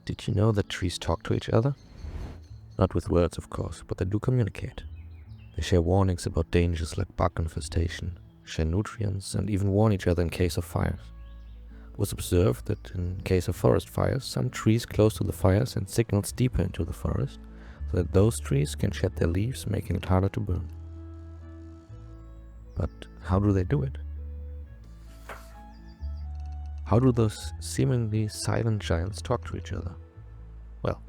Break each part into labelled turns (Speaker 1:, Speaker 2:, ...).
Speaker 1: Did you know that trees talk to each other? Not with words, of course, but they do communicate. They share warnings about dangers like bug infestation, share nutrients, and even warn each other in case of fires. It was observed that in case of forest fires, some trees close to the fires send signals deeper into the forest, so that those trees can shed their leaves, making it harder to burn. But how do they do it? How do those seemingly silent giants talk to each other? Well,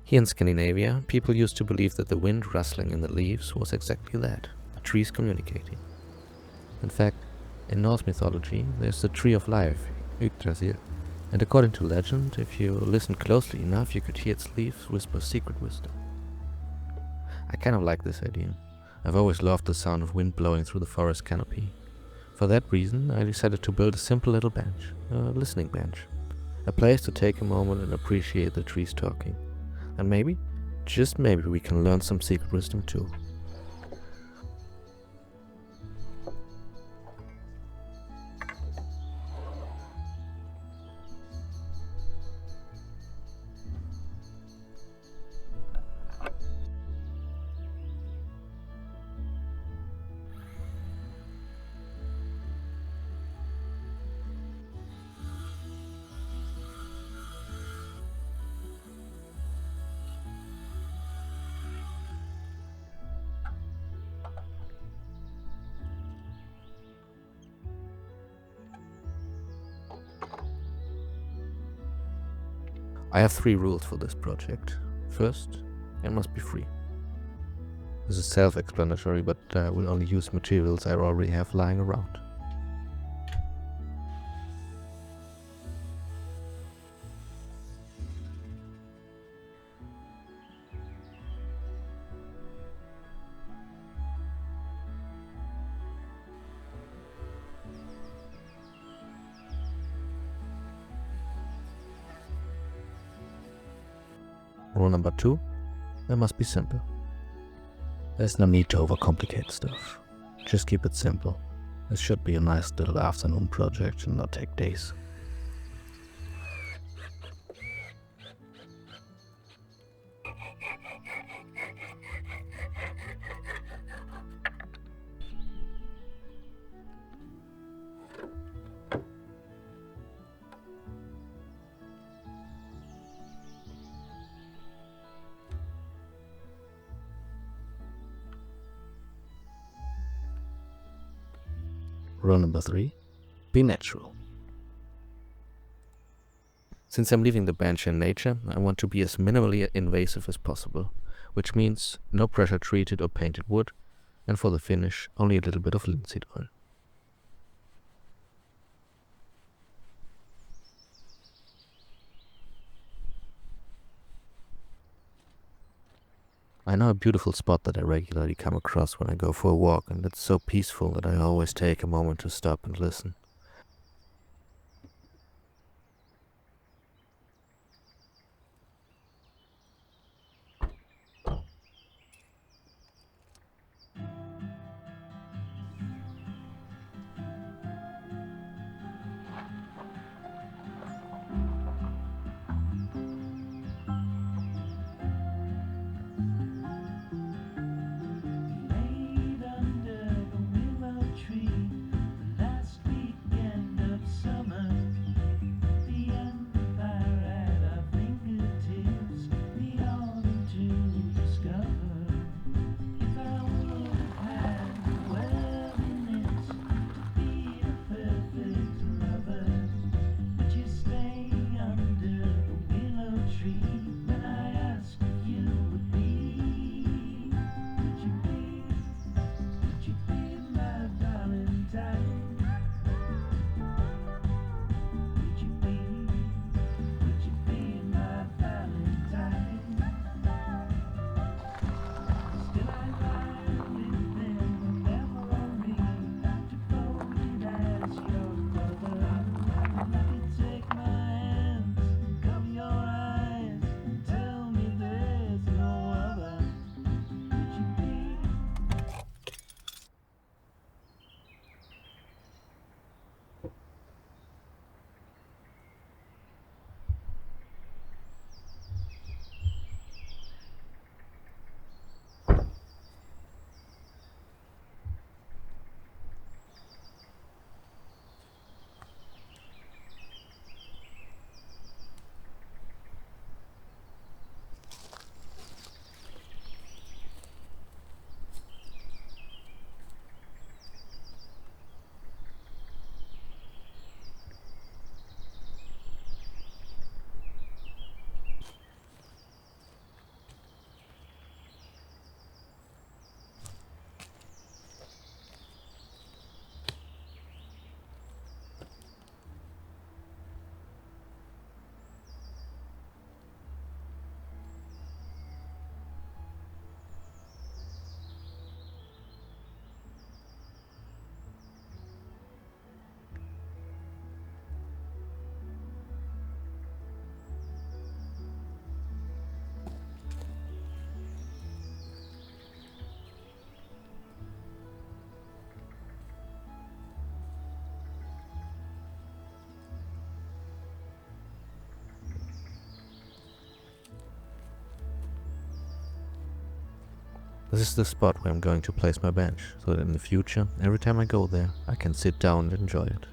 Speaker 1: here in Scandinavia, people used to believe that the wind rustling in the leaves was exactly that, the trees communicating. In fact, in Norse mythology, there's the Tree of Life, Yggdrasil, and according to legend, if you listen closely enough, you could hear its leaves whisper secret wisdom. I kind of like this idea. I've always loved the sound of wind blowing through the forest canopy. For that reason, I decided to build a simple little bench, a listening bench. A place to take a moment and appreciate the trees talking. And maybe, just maybe, we can learn some secret wisdom too. I have 3 rules for this project. First, it must be free. This is self-explanatory, but I will only use materials I already have lying around. Rule number 2, it must be simple. There's no need to overcomplicate stuff. Just keep it simple. This should be a nice little afternoon project and not take days. Rule number 3, be natural. Since I'm leaving the bench in nature, I want to be as minimally invasive as possible, which means no pressure treated or painted wood, and for the finish, only a little bit of linseed oil. I know a beautiful spot that I regularly come across when I go for a walk, and it's so peaceful that I always take a moment to stop and listen.
Speaker 2: Laid under the willow tree last week
Speaker 1: This is the spot where I'm going to place my bench, so that in the future, every time I go there, I can sit down and enjoy it.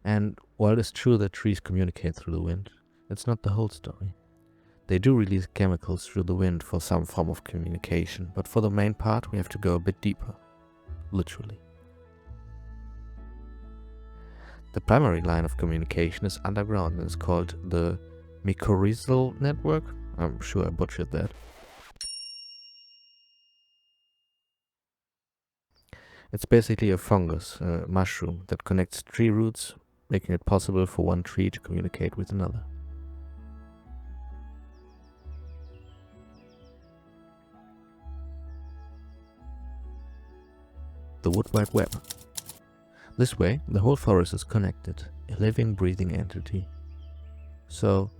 Speaker 1: And while it's true that trees communicate through the wind, it's not the whole story. They do release chemicals through the wind for some form of communication, but for the main part we have to go a bit deeper, literally. The primary line of communication is underground and is called the Mical Network. I'm sure I butchered that. It's basically a fungus, a mushroom, that connects tree roots, making it possible for one tree to communicate with another. The Wood Wide Web. This way, the whole forest is connected, a living, breathing entity. So,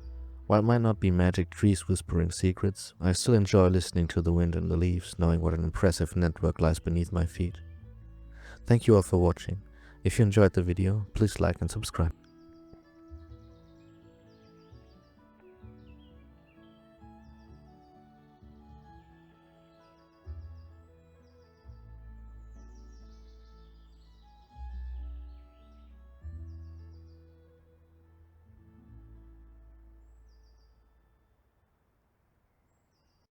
Speaker 1: while it might not be magic trees whispering secrets, I still enjoy listening to the wind and the leaves, knowing what an impressive network lies beneath my feet. Thank you all for watching. If you enjoyed the video, please like and subscribe.